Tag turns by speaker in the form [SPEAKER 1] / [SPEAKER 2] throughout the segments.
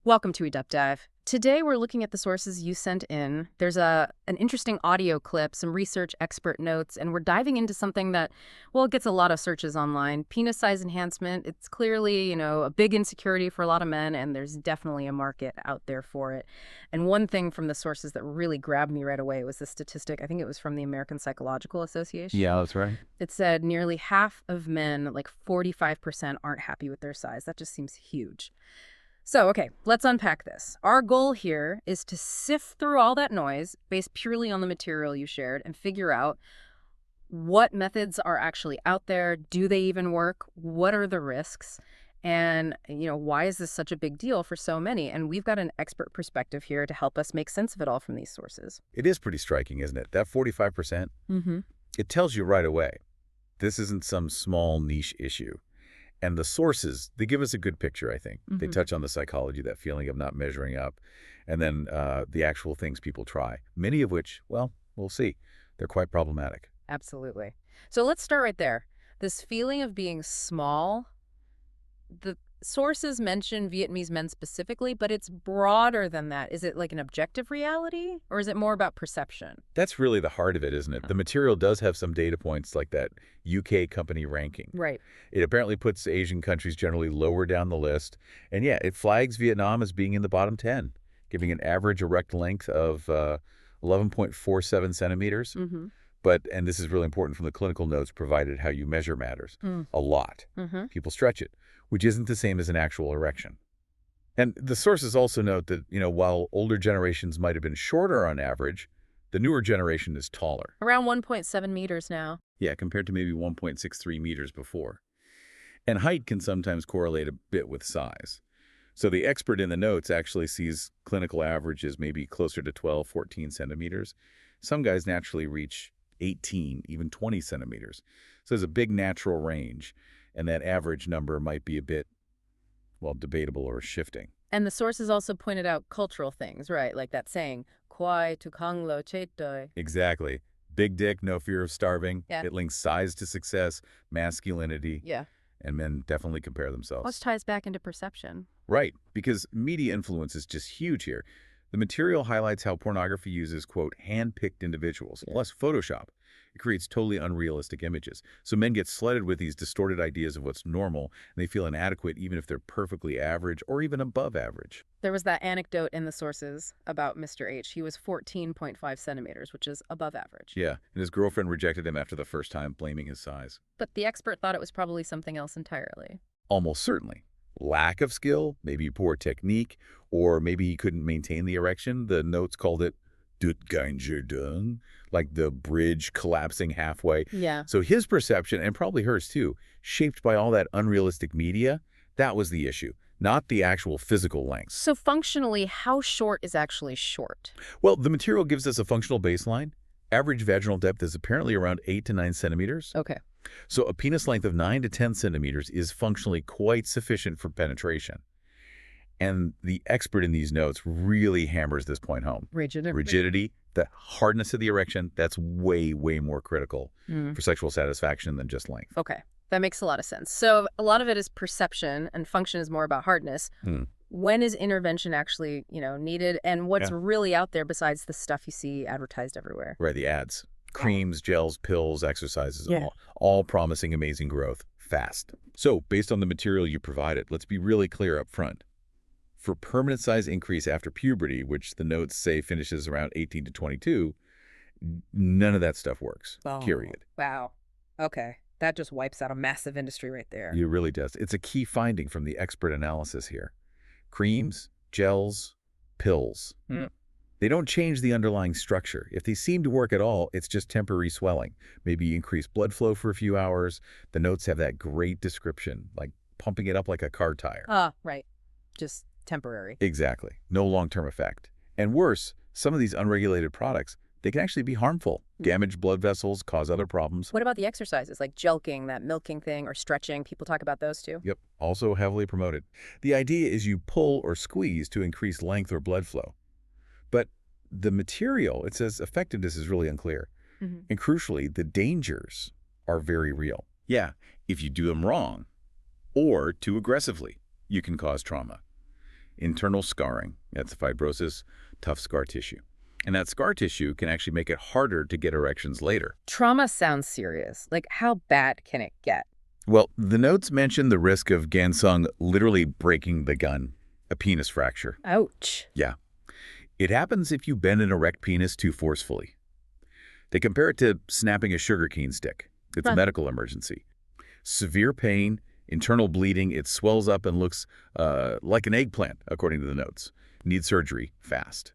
[SPEAKER 1] Welcome to eDup Dive. Today we're looking at the sources you sent in. There's an interesting audio clip, some research expert notes, and we're diving into something that, well, it gets a lot of searches online. Penis size enhancement. It's clearly, a big insecurity for a lot of men, and there's definitely a market out there for it. And one thing from the sources that really grabbed me right away was the statistic. I think it was from the American Psychological Association.
[SPEAKER 2] Yeah, that's right.
[SPEAKER 1] It said nearly half of men, like 45%, aren't happy with their size. That just seems huge. So, okay, let's unpack this. Our goal here is to sift through all that noise based purely on the material you shared and figure out what methods are actually out there. Do they even work? What are the risks? And, why is this such a big deal for so many? And we've got an expert perspective here to help us make sense of it all from these sources.
[SPEAKER 2] It is pretty striking, isn't it? That 45%,
[SPEAKER 1] Mm-hmm.
[SPEAKER 2] it tells you right away. This isn't some small niche issue. And the sources, they give us a good picture, I think. They touch on the psychology, that feeling of not measuring up, and then the actual things people try, many of which, well, we'll see. They're quite problematic.
[SPEAKER 1] Absolutely. So let's start right there. This feeling of being small, the sources mention Vietnamese men specifically, but it's broader than that. Is it like an objective reality, or is it more about perception?
[SPEAKER 2] That's really the heart of it, isn't it? The material does have some data points like that UK company ranking.
[SPEAKER 1] Right.
[SPEAKER 2] It apparently puts Asian countries generally lower down the list. And yeah, it flags Vietnam as being in the bottom 10, giving an average erect length of 11.47 centimeters.
[SPEAKER 1] Mm-hmm.
[SPEAKER 2] But, and this is really important from the clinical notes, provided how you measure matters. A lot.
[SPEAKER 1] Mm-hmm.
[SPEAKER 2] People stretch it, which isn't the same as an actual erection. And the sources also note that, while older generations might have been shorter on average, the newer generation is taller.
[SPEAKER 1] Around 1.7 meters now.
[SPEAKER 2] Yeah, compared to maybe 1.63 meters before. And height can sometimes correlate a bit with size. So the expert in the notes actually sees clinical averages maybe closer to 12, 14 centimeters. Some guys naturally reach 18, even 20 centimeters. So there's a big natural range, and that average number might be a bit, well, debatable or shifting.
[SPEAKER 1] And the sources also pointed out cultural things, right? Like that saying, Kwai tukang lo chetoi.
[SPEAKER 2] Exactly. Big dick, no fear of starving.
[SPEAKER 1] Yeah.
[SPEAKER 2] It links size to success, masculinity,
[SPEAKER 1] Yeah.
[SPEAKER 2] and men definitely compare themselves.
[SPEAKER 1] Which ties back into perception.
[SPEAKER 2] Right, because media influence is just huge here. The material highlights how pornography uses, quote, hand-picked individuals, plus Photoshop. It creates totally unrealistic images. So men get flooded with these distorted ideas of what's normal, and they feel inadequate even if they're perfectly average or even above average.
[SPEAKER 1] There was that anecdote in the sources about Mr. H. He was 14.5 centimeters, which is above average.
[SPEAKER 2] Yeah, and his girlfriend rejected him after the first time, blaming his size.
[SPEAKER 1] But the expert thought it was probably something else entirely.
[SPEAKER 2] Almost certainly. Lack of skill, maybe poor technique, or maybe he couldn't maintain the erection. The notes called it "doodganjerdung," like the bridge collapsing halfway.
[SPEAKER 1] Yeah.
[SPEAKER 2] So his perception, and probably hers too, shaped by all that unrealistic media, that was the issue, not the actual physical length.
[SPEAKER 1] So functionally, how short is actually short?
[SPEAKER 2] Well, the material gives us a functional baseline. Average vaginal depth is apparently around 8 to 9 centimeters.
[SPEAKER 1] Okay.
[SPEAKER 2] So a penis length of 9 to 10 centimeters is functionally quite sufficient for penetration. And the expert in these notes really hammers this point home. Rigidity, the hardness of the erection, that's way, way more critical for sexual satisfaction than just length.
[SPEAKER 1] Okay. That makes a lot of sense. So a lot of it is perception and function is more about hardness. When is intervention actually, needed? And what's really out there besides the stuff you see advertised everywhere?
[SPEAKER 2] Right, the ads. Creams, gels, pills, exercises,
[SPEAKER 1] Yeah.
[SPEAKER 2] all promising amazing growth, fast. So, based on the material you provided, let's be really clear up front. For permanent size increase after puberty, which the notes say finishes around 18 to 22, none of that stuff works, period.
[SPEAKER 1] Wow. Okay. That just wipes out a massive industry right there.
[SPEAKER 2] It really does. It's a key finding from the expert analysis here. Creams, gels, pills. They don't change the underlying structure. If they seem to work at all, it's just temporary swelling. Maybe increased blood flow for a few hours. The notes have that great description, like pumping it up like a car tire.
[SPEAKER 1] Right. Just temporary.
[SPEAKER 2] Exactly. No long-term effect. And worse, some of these unregulated products, they can actually be harmful. Damage blood vessels, cause other problems.
[SPEAKER 1] What about the exercises, like jelqing, that milking thing, or stretching? People talk about those too?
[SPEAKER 2] Yep, also heavily promoted. The idea is you pull or squeeze to increase length or blood flow. But the material, it says effectiveness is really unclear. And crucially, the dangers are very real. Yeah, if you do them wrong or too aggressively, you can cause trauma. internal scarring. That's fibrosis, tough scar tissue. And that scar tissue can actually make it harder to get erections later.
[SPEAKER 1] Trauma sounds serious. Like, how bad can it get?
[SPEAKER 2] Well, the notes mention the risk of Gansung literally breaking the gun, a penis fracture.
[SPEAKER 1] Ouch.
[SPEAKER 2] Yeah. It happens if you bend an erect penis too forcefully. They compare it to snapping a sugar cane stick. It's a medical emergency. Severe pain, internal bleeding, it swells up and looks like an eggplant, according to the notes. Needs surgery fast.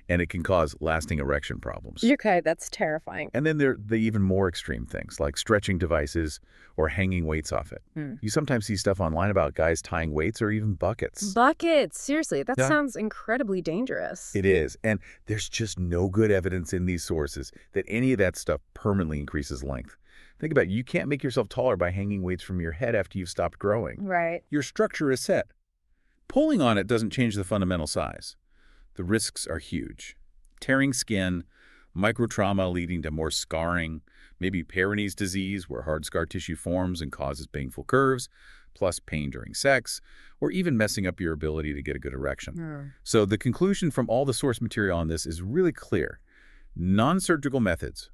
[SPEAKER 2] And it can cause lasting erection problems.
[SPEAKER 1] Okay, that's terrifying.
[SPEAKER 2] And then there are the even more extreme things, like stretching devices or hanging weights off it. You sometimes see stuff online about guys tying weights or even buckets.
[SPEAKER 1] Buckets, seriously, that
[SPEAKER 2] Yeah.
[SPEAKER 1] sounds incredibly dangerous.
[SPEAKER 2] It is. And there's just no good evidence in these sources that any of that stuff permanently increases length. Think about it. You can't make yourself taller by hanging weights from your head after you've stopped growing.
[SPEAKER 1] Right.
[SPEAKER 2] Your structure is set. Pulling on it doesn't change the fundamental size. The risks are huge. Tearing skin, microtrauma leading to more scarring, maybe Peyronie's disease where hard scar tissue forms and causes painful curves, plus pain during sex, or even messing up your ability to get a good erection. So the conclusion from all the source material on this is really clear. Non-surgical methods,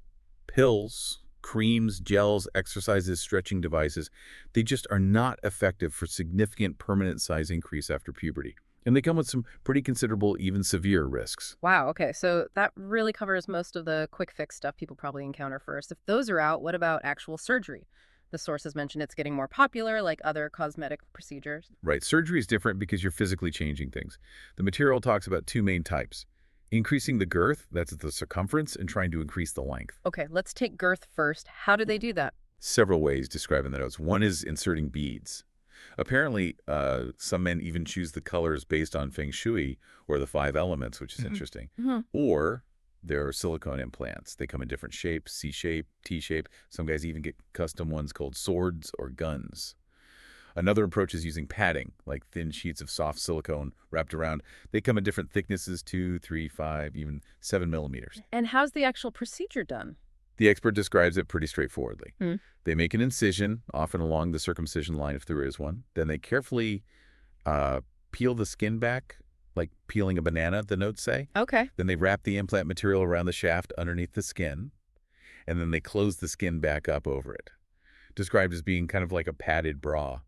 [SPEAKER 2] pills, creams, gels, exercises, stretching devices, they just are not effective for significant permanent size increase after puberty. And they come with some pretty considerable, even severe risks.
[SPEAKER 1] Wow, okay, so that really covers most of the quick fix stuff people probably encounter first. If those are out, what about actual surgery? The sources mention it's getting more popular, like other cosmetic procedures.
[SPEAKER 2] Right, surgery is different because you're physically changing things. The material talks about two main types. Increasing the girth, that's the circumference, and trying to increase the length.
[SPEAKER 1] Okay, let's take girth first. How do they do that?
[SPEAKER 2] Several ways described in the notes. One is inserting beads. Apparently, some men even choose the colors based on feng shui or the 5 elements, which is interesting. Or there are silicone implants. They come in different shapes, C-shape, T-shape. Some guys even get custom ones called swords or guns. Another approach is using padding, like thin sheets of soft silicone wrapped around. They come in different thicknesses, 2, 3, 5, even 7 millimeters.
[SPEAKER 1] And how's the actual procedure done?
[SPEAKER 2] The expert describes it pretty straightforwardly. They make an incision, often along the circumcision line if there is one. Then they carefully peel the skin back, like peeling a banana, the notes say.
[SPEAKER 1] Okay.
[SPEAKER 2] Then they wrap the implant material around the shaft underneath the skin. And then they close the skin back up over it. Described as being kind of like a padded bra.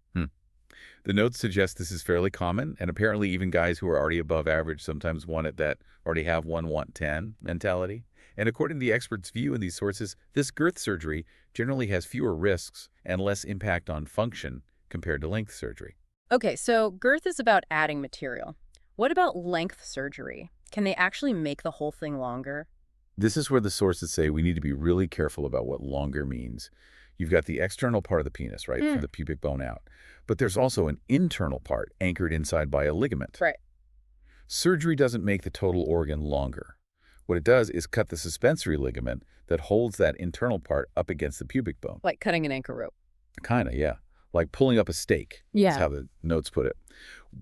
[SPEAKER 2] The notes suggest this is fairly common, and apparently even guys who are already above average sometimes want it that already have 1 want 10 mentality. And according to the experts' view in these sources, this girth surgery generally has fewer risks and less impact on function compared to length surgery.
[SPEAKER 1] Okay, so girth is about adding material. What about length surgery? Can they actually make the whole thing longer?
[SPEAKER 2] This is where the sources say we need to be really careful about what longer means. You've got the external part of the penis, right, from the pubic bone out. But there's also an internal part anchored inside by a ligament.
[SPEAKER 1] Right.
[SPEAKER 2] Surgery doesn't make the total organ longer. What it does is cut the suspensory ligament that holds that internal part up against the pubic bone.
[SPEAKER 1] Like cutting an anchor rope.
[SPEAKER 2] Kind of, yeah. Like pulling up a stake.
[SPEAKER 1] Yeah.
[SPEAKER 2] That's how the notes put it.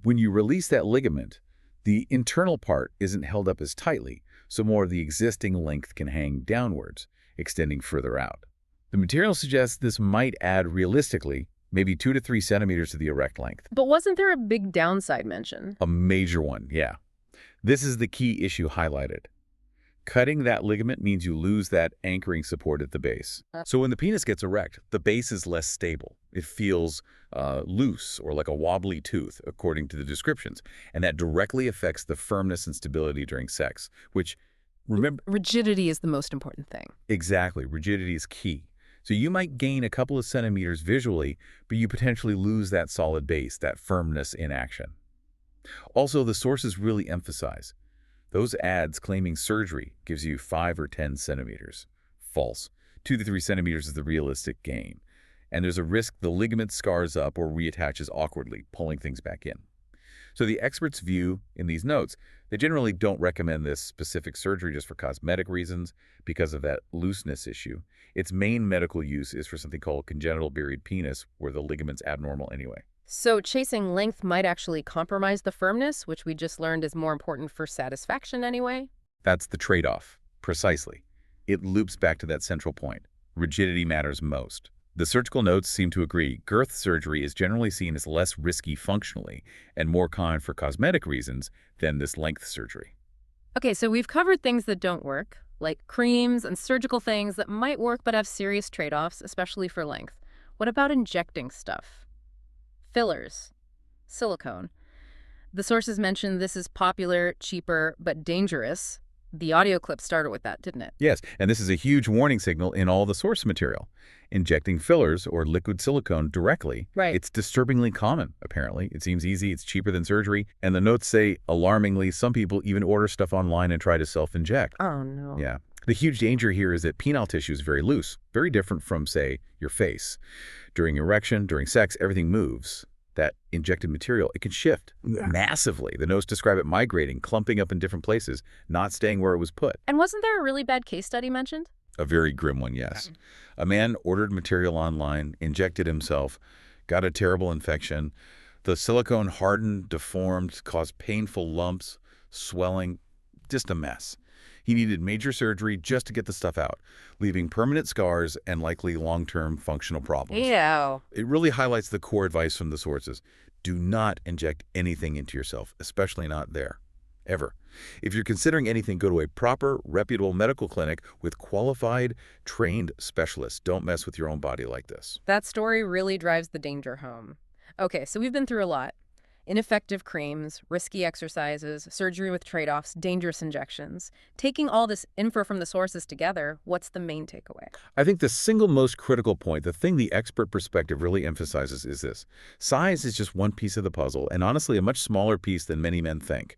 [SPEAKER 2] When you release that ligament, the internal part isn't held up as tightly, so more of the existing length can hang downwards, extending further out. The material suggests this might add, realistically, maybe 2 to 3 centimeters to the erect length.
[SPEAKER 1] But wasn't there a big downside mention?
[SPEAKER 2] A major one, yeah. This is the key issue highlighted. Cutting that ligament means you lose that anchoring support at the base. So when the penis gets erect, the base is less stable. It feels loose or like a wobbly tooth, according to the descriptions. And that directly affects the firmness and stability during sex, which, remember...
[SPEAKER 1] Rigidity is the most important thing.
[SPEAKER 2] Exactly. Rigidity is key. So you might gain a couple of centimeters visually, but you potentially lose that solid base, that firmness in action. Also, the sources really emphasize those ads claiming surgery gives you 5 or 10 centimeters. False. 2 to 3 centimeters is the realistic gain. And there's a risk the ligament scars up or reattaches awkwardly, pulling things back in. So the experts' view in these notes, they generally don't recommend this specific surgery just for cosmetic reasons because of that looseness issue. Its main medical use is for something called congenital buried penis, where the ligament's abnormal anyway.
[SPEAKER 1] So chasing length might actually compromise the firmness, which we just learned is more important for satisfaction anyway?
[SPEAKER 2] That's the trade-off, precisely. It loops back to that central point. Rigidity matters most. The surgical notes seem to agree girth surgery is generally seen as less risky functionally and more common for cosmetic reasons than this length surgery.
[SPEAKER 1] Okay, so we've covered things that don't work, like creams and surgical things that might work but have serious trade-offs, especially for length. What about injecting stuff? Fillers, silicone. The sources mentioned this is popular, cheaper, but dangerous. The audio clip started with that, didn't it?
[SPEAKER 2] Yes, and this is a huge warning signal in all the source material. Injecting fillers or liquid silicone directly,
[SPEAKER 1] Right.
[SPEAKER 2] it's disturbingly common, apparently. It seems easy, it's cheaper than surgery, and the notes say, alarmingly, some people even order stuff online and try to self-inject.
[SPEAKER 1] Oh, no.
[SPEAKER 2] Yeah. The huge danger here is that penile tissue is very loose, very different from, say, your face. During erection, during sex, everything moves. That injected material, it can shift massively. The notes describe it migrating, clumping up in different places, not staying where it was put.
[SPEAKER 1] And wasn't there a really bad case study mentioned?
[SPEAKER 2] A very grim one, yes. A man ordered material online, injected himself, got a terrible infection. The silicone hardened, deformed, caused painful lumps, swelling, just a mess. He needed major surgery just to get the stuff out, leaving permanent scars and likely long-term functional problems.
[SPEAKER 1] Ew.
[SPEAKER 2] It really highlights the core advice from the sources. Do not inject anything into yourself, especially not there. Ever. If you're considering anything, go to a proper, reputable medical clinic with qualified, trained specialists. Don't mess with your own body like this.
[SPEAKER 1] That story really drives the danger home. Okay, so we've been through a lot. Ineffective creams, risky exercises, surgery with trade-offs, dangerous injections. Taking all this info from the sources together, what's the main takeaway?
[SPEAKER 2] I think the single most critical point, the thing the expert perspective really emphasizes is this. Size is just one piece of the puzzle, and honestly a much smaller piece than many men think.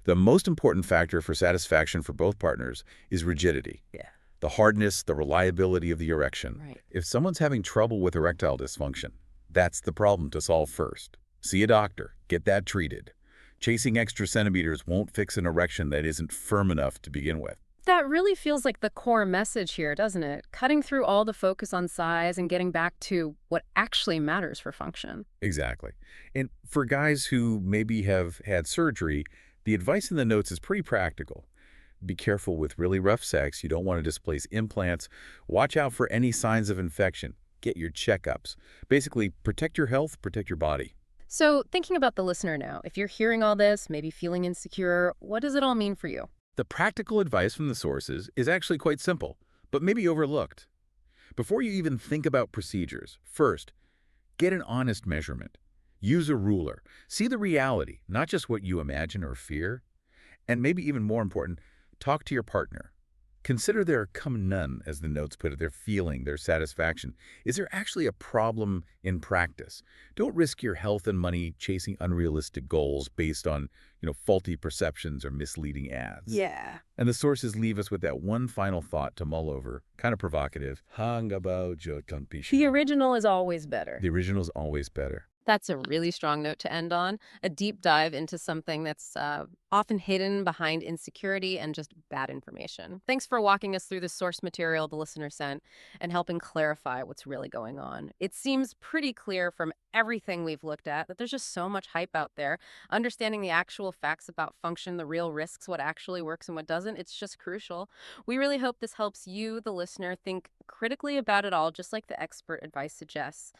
[SPEAKER 2] The most important factor for satisfaction for both partners is rigidity.
[SPEAKER 1] Yeah.
[SPEAKER 2] The hardness, the reliability of the erection.
[SPEAKER 1] Right.
[SPEAKER 2] If someone's having trouble with erectile dysfunction, that's the problem to solve first. See a doctor. Get that treated. Chasing extra centimeters won't fix an erection that isn't firm enough to begin with.
[SPEAKER 1] That really feels like the core message here, doesn't it? Cutting through all the focus on size and getting back to what actually matters for function.
[SPEAKER 2] Exactly. And for guys who maybe have had surgery, the advice in the notes is pretty practical. Be careful with really rough sex. You don't want to displace implants. Watch out for any signs of infection. Get your checkups. Basically, protect your health, protect your body.
[SPEAKER 1] So, thinking about the listener now, if you're hearing all this, maybe feeling insecure, what does it all mean for you?
[SPEAKER 2] The practical advice from the sources is actually quite simple, but maybe overlooked. Before you even think about procedures, first, get an honest measurement. Use a ruler. See the reality, not just what you imagine or fear. And maybe even more important, talk to your partner. Consider their come none, as the notes put it, their feeling, their satisfaction. Is there actually a problem in practice? Don't risk your health and money chasing unrealistic goals based on, faulty perceptions or misleading ads.
[SPEAKER 1] Yeah.
[SPEAKER 2] And the sources leave us with that one final thought to mull over, kind of provocative. Hangabao jotkanpishin.
[SPEAKER 1] The original is always better.
[SPEAKER 2] The original's always better.
[SPEAKER 1] That's a really strong note to end on, a deep dive into something that's often hidden behind insecurity and just bad information. Thanks for walking us through the source material the listener sent and helping clarify what's really going on. It seems pretty clear from everything we've looked at that there's just so much hype out there. Understanding the actual facts about function, the real risks, what actually works and what doesn't, it's just crucial. We really hope this helps you, the listener, think critically about it all, just like the expert advice suggests.